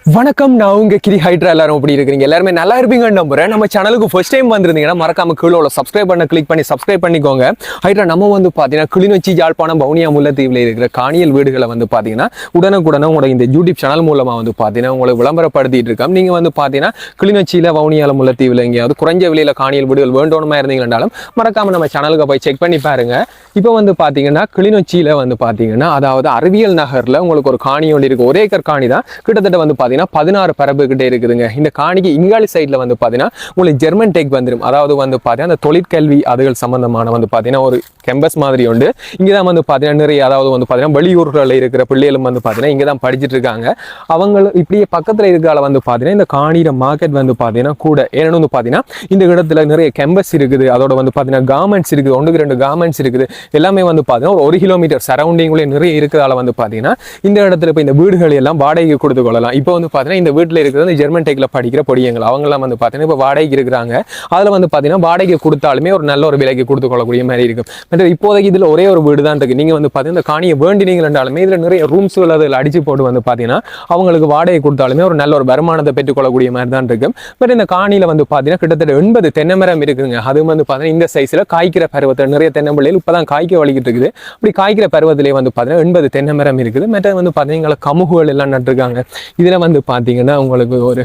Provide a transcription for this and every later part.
வணக்கம், நான் உங்க கிரி ஹைட்ரா. எல்லாரும் எப்படி இருக்கீங்க? எல்லாருமே நல்லா இருப்பீங்கன்னு நம்புறேன். நம்ம சேனலுக்கு ஃபர்ஸ்ட் டைம் வந்திருந்தீங்கன்னா மறக்காம கீழே சப்ஸ்கிரைப் பண்ண கிளிக் பண்ணி சப்ஸ்கிரைப் பண்ணிக்கோங்க. ஹைட்ரா நம்ம வந்து பார்த்தீங்கன்னா கிளிநொச்சி, யாழ்ப்பாணம், வவுனியா, முல்லைத்தீவில் இருக்கிற காணியல் வீடுகளை வந்து பார்த்தீங்கன்னா உடனுக்குடனே உங்களோட இந்த யூடியூப் சேனல் மூலமாக வந்து பார்த்தீங்கன்னா உங்களை விளம்பரப்படுத்திட்டு இருக்கோம். நீங்கள் வந்து பார்த்தீங்கன்னா கிளிநொச்சியில், வவுனியாவில், முல்லைத்தீவில் எங்கேயாவது குறைஞ்ச விலையில் காணியல் வீடுகள் வேண்டுமா இருந்தீங்கன்னாலும் மறக்காம நம்ம சேனலுக்கு போய் செக் பண்ணி பாருங்க. இப்போ வந்து பார்த்தீங்கன்னா கிளிநொச்சியில் வந்து பார்த்தீங்கன்னா அதாவது அறிவியல் நகரில் உங்களுக்கு ஒரு காணி ஒன்று இருக்குது. ஒரே ஏக்கர் காணி தான், கிட்டத்தட்ட வந்து 16 பரப்பு கிட்டே இருக்குதுங்க. இந்த காணிக்கு இங்காலி சைட்ல வந்து பாத்தீங்கன்னா உங்களுக்கு ஜெர்மன் டெக் வந்துடும். அதாவது வந்து பாத்தீங்கன்னா அந்த தொழிற்கல்வி அதுகள் சம்பந்தமான வந்து பாத்தீங்கன்னா ஒரு கேம்பஸ் மாதிரி உண்டு. இங்கதான் வந்து பாத்தீங்கன்னா நிறைய, அதாவது வந்து பாத்தீங்கன்னா வெளியூர்களில் இருக்கிற பிள்ளைகளும் வந்து பாத்தீங்கன்னா இங்கதான் படிச்சுட்டு இருக்காங்க. அவங்க இப்படியே பக்கத்துல இருக்கால வந்து பாத்தீங்கன்னா இந்த காணியில மார்க்கெட் வந்து பாத்தீங்கன்னா கூட ஏன்னு வந்து பாத்தீங்கன்னா இந்த இடத்துல நிறைய கேம்பஸ் இருக்குது. அதோட வந்து பாத்தீங்கன்னா கார்மெண்ட்ஸ் இருக்குது, 1-2 கார்மெண்ட்ஸ் இருக்குது. எல்லாமே வந்து பாத்தீங்கன்னா ஒரு 1 கிலோமீட்டர் சரௌண்டிங்லேயே நிறைய இருக்கிறதால வந்து பாத்தீங்கன்னா இந்த இடத்துல இப்போ இந்த வீடுகள் எல்லாம் வாடகைக்கு கொடுத்து கொள்ளலாம். இப்போ வந்து பார்த்தீங்கன்னா இந்த வீட்டில் இருக்கிறது ஜெர்மன் டெக்ல படிக்கிற பொடியங்கள் அவங்களாம் வந்து பார்த்தீங்கன்னா இப்போ வாடகைக்கு இருக்கிறாங்க. அதில் வந்து பார்த்தீங்கன்னா வாடகை கொடுத்தாலுமே ஒரு நல்ல ஒரு விலைக்கு கொடுத்து கொள்ளக்கூடிய மாதிரி இருக்கும். இப்போதைக்கு இதில் ஒரே ஒரு வீடு தான் இருக்குது. நீங்கள் வந்து பார்த்தீங்கன்னா இந்த காணியை வேண்டினீங்களாலுமே இதில் நிறைய ரூம்ஸ்கள் அதில் அடிச்சு போட்டு வந்து பார்த்தீங்கன்னா அவங்களுக்கு வாடகை கொடுத்தாலுமே ஒரு நல்ல ஒரு வருமானத்தை பெற்றுக்கொள்ளக்கூடிய மாதிரி தான் இருக்கும். பட் இந்த காணியில் வந்து பார்த்தீங்கன்னா கிட்டத்தட்ட 80 தென்னை மரம் இருக்குங்க. அது வந்து பார்த்தீங்கன்னா இந்த சைஸில் காய்க்கிற பருவத்தில் நிறைய தென்னை பிள்ளைகள் இப்போ தான் காய்க்க வலிக்கிட்டு இருக்குது. அப்படி காய்க்கிற பருவத்திலே வந்து பார்த்தீங்கன்னா 80 தென்னை மரம் இருக்குது. மற்ற வந்து பார்த்தீங்கன்னா கமுகுகள் எல்லாம் நட்டுருக்காங்க. இதில் வந்து பார்த்தீங்கன்னா உங்களுக்கு ஒரு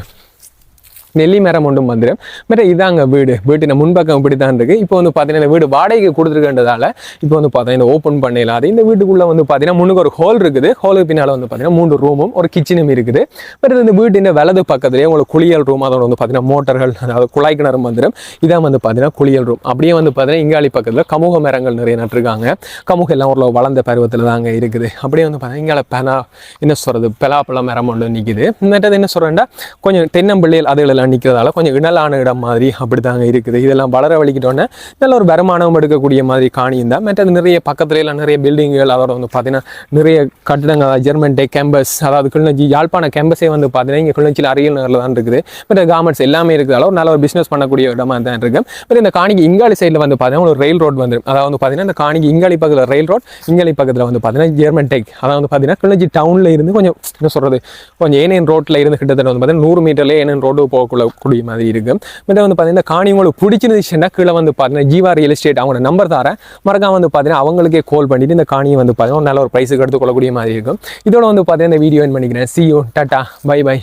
நெல்லி மரம் ஒன்றும் வந்துடும். பட் இதாங்க வீட்டின் முன்பக்கம் இப்படி தான் இருக்குது. இப்போ வந்து பார்த்தீங்கன்னா இந்த வீடு வாடகைக்கு கொடுத்துருக்கின்றதால இப்போ வந்து பார்த்தீங்கன்னா ஓப்பன் பண்ணலாம். அது இந்த வீட்டுக்குள்ளே வந்து பார்த்தீங்கன்னா முன்னுக்கு ஒரு ஹோல் இருக்குது. ஹோலுக்கு பின்னால் வந்து பார்த்தீங்கன்னா 3 ரூமும் ஒரு கிச்சனும் இருக்குது. பட் இந்த வீட்டின் வலது பக்கத்துலேயே உங்களுக்கு குளியல் ரூம், அதோட வந்து பார்த்தீங்கன்னா மோட்டர்கள், அதாவது குழாய் கிணறும் வந்துடும். இதான் வந்து பார்த்தீங்கன்னா குளியல் ரூம். அப்படியே வந்து பார்த்தீங்கன்னா இங்காலி பக்கத்தில் கமுக மரங்கள் நிறைய நட்டுருக்காங்க. கமுக எல்லாம் ஒரு வளர்ந்த பருவத்தில் தாங்க இருக்குது. அப்படியே வந்து பார்த்தீங்கன்னா இங்கால என்ன சொல்கிறது பலாப்பழ மரம் ஒன்று நிற்குது. மற்றது என்ன சொல்கிறேன்னா கொஞ்சம் தென்னம்பிள்ளைகள் அதுகளெல்லாம் நிற்கிறதால கொஞ்சம் இணலான இடம் மாதிரி அப்படி தாங்க இருக்குது. இதெல்லாம் வளர வலிக்கிட்டோன்னே நல்ல ஒரு வருமானம் எடுக்கக்கூடிய மாதிரி காணியும் தான். மற்றது நிறைய பக்கத்துல எல்லாம் நிறைய பில்டிங்குகள், அதோட வந்து பார்த்தீங்கன்னா நிறைய கட்டிடங்கள், ஜெர்மன் டெக் கேம்பஸ், அதாவது கிளிநொச்சி யாழ்ப்பாண கேம்பஸே வந்து பார்த்தீங்கன்னா இங்கே கிளிநொச்சியில் அரியல் நகரில் தான் இருக்குது. பட் கார்மெண்ட்ஸ் எல்லாமே இருக்கிறதால ஒரு நல்ல ஒரு பிஸ்னஸ் பண்ணக்கூடிய இடமா தான் இருக்கு. பட் இந்த காணிக்கு இங்காலி சைடில் வந்து பார்த்தீங்கன்னா ஒரு ரயில் ரோட் வந்துடும். அதாவது வந்து பார்த்தீங்கன்னா இந்த காணிக்கு இங்காலி பக்கத்தில் ரயில் ரோட், இங்காலி பக்கத்தில் வந்து பார்த்தீங்கன்னா ஜெர்மன் டெக், அதாவது வந்து பார்த்தீங்கன்னா கிளிநொச்சி டவுனில் இருந்து கொஞ்சம் என்ன சொல்கிறது கொஞ்சம் ஏனையன் ரோட்டில் இருந்து கிட்டத்தட்ட வந்து பார்த்தீங்கன்னா 100 மீட்டர்லேயே ஏனையன் ரோடு போகக்கூடிய மாதிரி இருக்கும். பட் வந்து பார்த்தீங்கன்னா காணி உங்களுக்கு பிடிச்சிருந்துச்சுன்னா கீழே வந்து பார்த்தீங்கன்னா ஜீவா ரியல் எஸ்டேட் அவங்களோட நம்பர் தரேன். மறக்காம வந்து பார்த்தீங்கன்னா அவங்களுக்கே கால் பண்ணிட்டு இந்த காணியை வந்து பார்த்தீங்கன்னா நல்ல ஒரு ப்ரைஸுக்கு எடுத்துக்கொள்ளக்கூடிய மாதிரி இருக்கும். இதோட வந்து பார்த்தீங்கன்னா இந்த வீடியோ என் பண்ணிக்கிறேன். See you, tata, bye by.